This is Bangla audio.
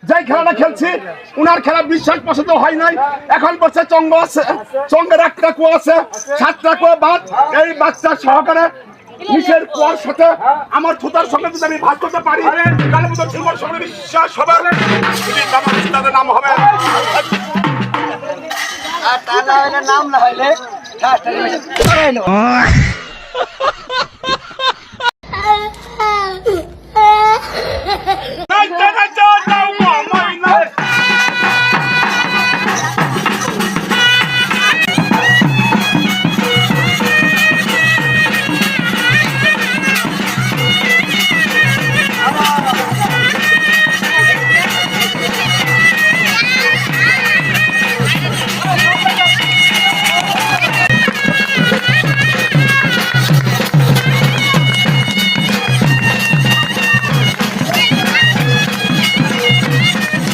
যেই খেলাটা খেলছি উনার খেলা বিশ্বাস পছন্দ হয় নাই। এখন বলছে চঙ্গ আছে, চঙ্গের একটা কুয়া আছে, 7টা কুয়া বাদ। এই বাচ্চা সহকারে নিচের কুয়ার সাথে আমার থুতার সঙ্গে যদি আমি ভাগ করতে পারি তাহলে মতো তোমার সঙ্গে বিশ্বাস হবে তাদের নাম হবে। আর তা না হইলে নাম না হইলে